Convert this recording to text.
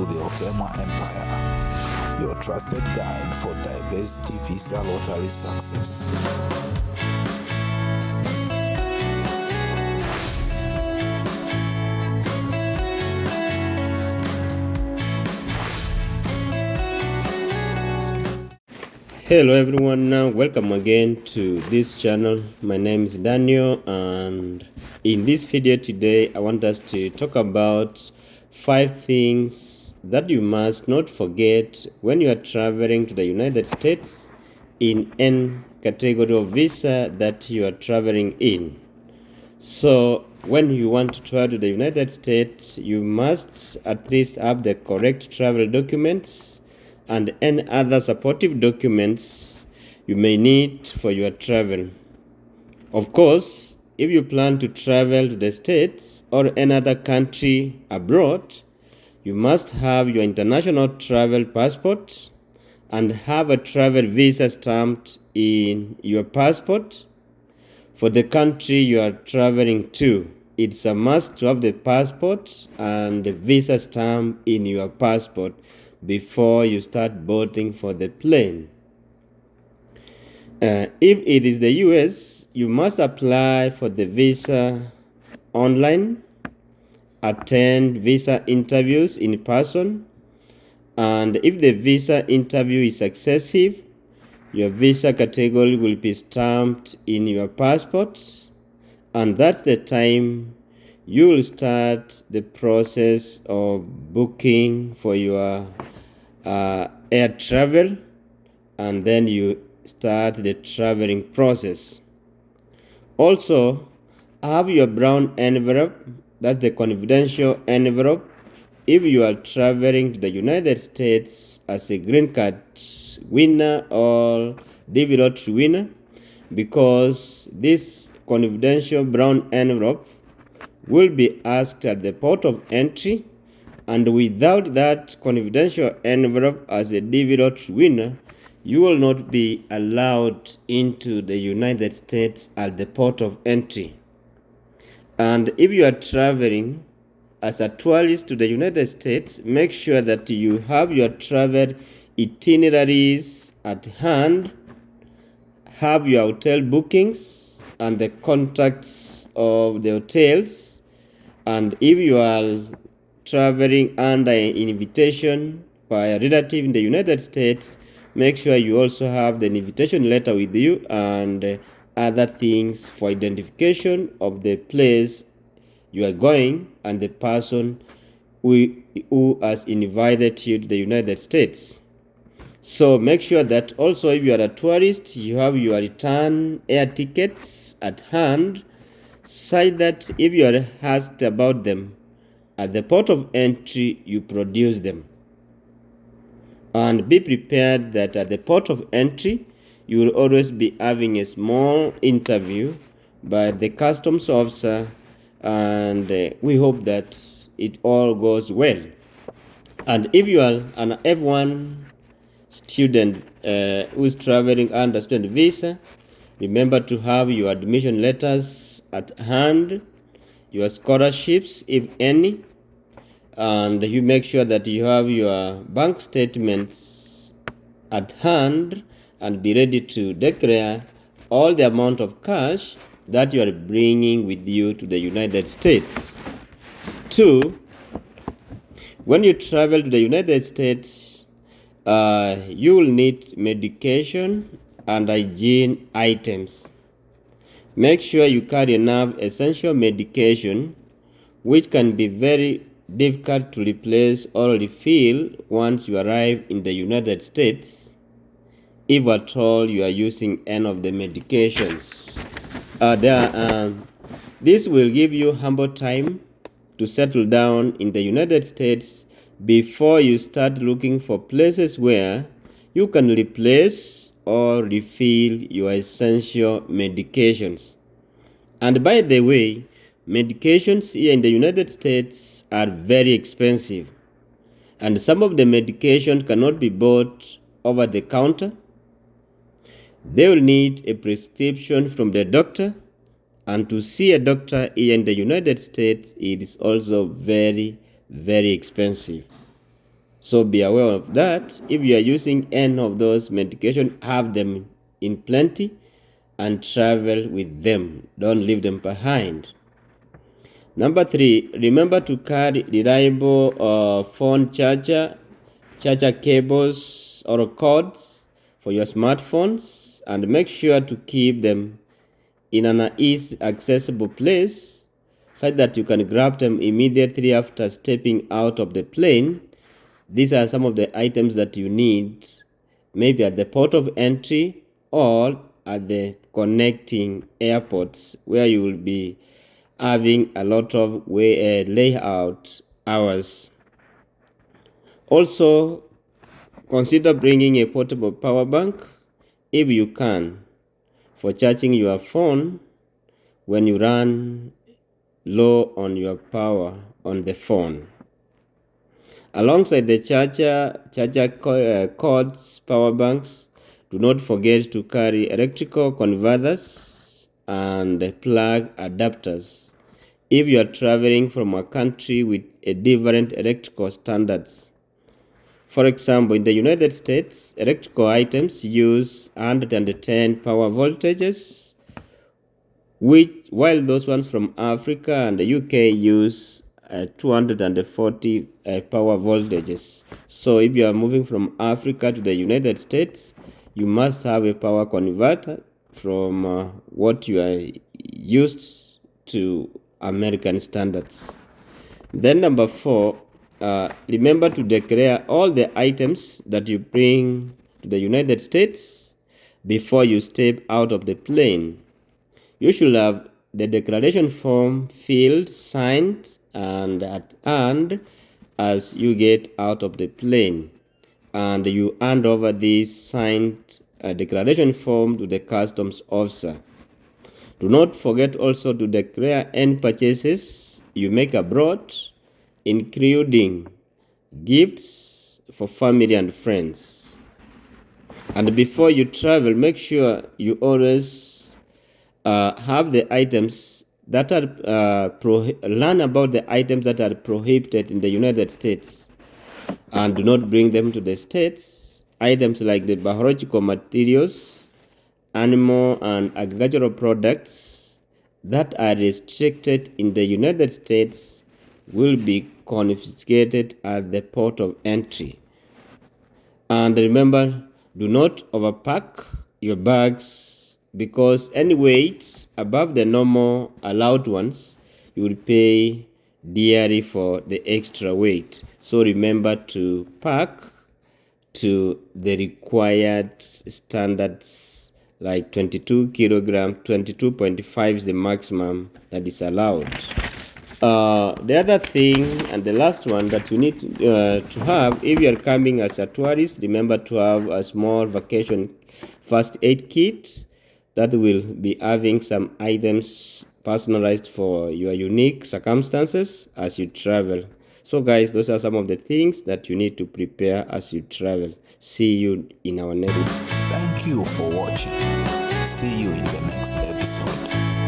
the Okema Empire, your trusted guide for diversity visa lottery success. Hello everyone, welcome again to this channel. My name is Daniel, and in this video today I want us to talk about 5 things that you must not forget when you are traveling to the United States in any category of visa that you are traveling in. So when you want to travel to the United States, you must at least have the correct travel documents and any other supportive documents you may need for your travel. Of course, if you plan to travel to the States or any other country abroad, you must have your international travel passport and have a travel visa stamped in your passport for the country you are traveling to. It's a must to have the passport and the visa stamp in your passport before you start boarding for the plane. If it is the US, you must apply for the visa online, attend visa interviews in person, and if the visa interview is successful, your visa category will be stamped in your passport, and that's the time you will start the process of booking for your air travel, and then you start the traveling process. Also, have your brown envelope, that's the confidential envelope, if you are traveling to the United States as a green card winner or DV lottery winner, because this confidential brown envelope will be asked at the port of entry, and without that confidential envelope as a DV lottery winner, you will not be allowed into the United States at the port of entry. And if you are traveling as a tourist to the United States, make sure that you have your travel itineraries at hand, have your hotel bookings and the contacts of the hotels, and if you are traveling under an invitation by a relative in the United States, make sure you also have the invitation letter with you and other things for identification of the place you are going and the person who has invited you to the United States. So make sure that also if you are a tourist, you have your return air tickets at hand, such that if you are asked about them at the port of entry, you produce them. And be prepared that at the port of entry, you will always be having a small interview by the customs officer, and we hope that it all goes well. And if you are an F1 student who is traveling under student visa, remember to have your admission letters at hand, your scholarships if any, and you make sure that you have your bank statements at hand and be ready to declare all the amount of cash that you are bringing with you to the United States. 2, when you travel to the United States, you will need medication and hygiene items. Make sure you carry enough essential medication, which can be very difficult to replace or refill once you arrive in the United States, if at all you are using any of the medications. This will give you ample time to settle down in the United States before you start looking for places where you can replace or refill your essential medications. And by the way, medications here in the United States are very expensive, and some of the medication cannot be bought over the counter. They will need a prescription from the doctor, and to see a doctor here in the United States, it is also very, very expensive. So be aware of that. If you are using any of those medication, have them in plenty and travel with them. Don't leave them behind. Number 3, remember to carry reliable phone charger cables or cords for your smartphones, and make sure to keep them in an easy accessible place such that you can grab them immediately after stepping out of the plane. These are some of the items that you need, maybe at the port of entry or at the connecting airports where you will be having a lot of layout hours. Also, consider bringing a portable power bank if you can for charging your phone when you run low on your power on the phone. Alongside the charger cords, power banks, do not forget to carry electrical converters and plug adapters if you are traveling from a country with a different electrical standards. For example, in the United States, electrical items use 110 power voltages, while those ones from Africa and the UK use 240 power voltages. So if you are moving from Africa to the United States, you must have a power converter from what you are used to American standards. Then number 4, remember to declare all the items that you bring to the United States before you step out of the plane. You should have the declaration form filled, signed, and at hand as you get out of the plane, and you hand over this signed declaration form to the customs officer. Do not forget also to declare any purchases you make abroad, including gifts for family and friends. And before you travel, make sure you always have the items that are learn about the items that are prohibited in the United States and do not bring them to the States. Items like the biological materials, animal and agricultural products that are restricted in the United States will be confiscated at the port of entry. And remember, do not overpack your bags, because any weight above the normal allowed ones, you will pay dearly for the extra weight. So remember to pack to the required standards, like 22 kilogram, 22.5 is the maximum that is allowed. The other thing and the last one that you need to have if you are coming as a tourist, remember to have a small vacation first aid kit that will be having some items personalized for your unique circumstances as you travel. So guys, those are some of the things that you need to prepare as you travel. See you in our next. Thank you for watching. See you in the next episode.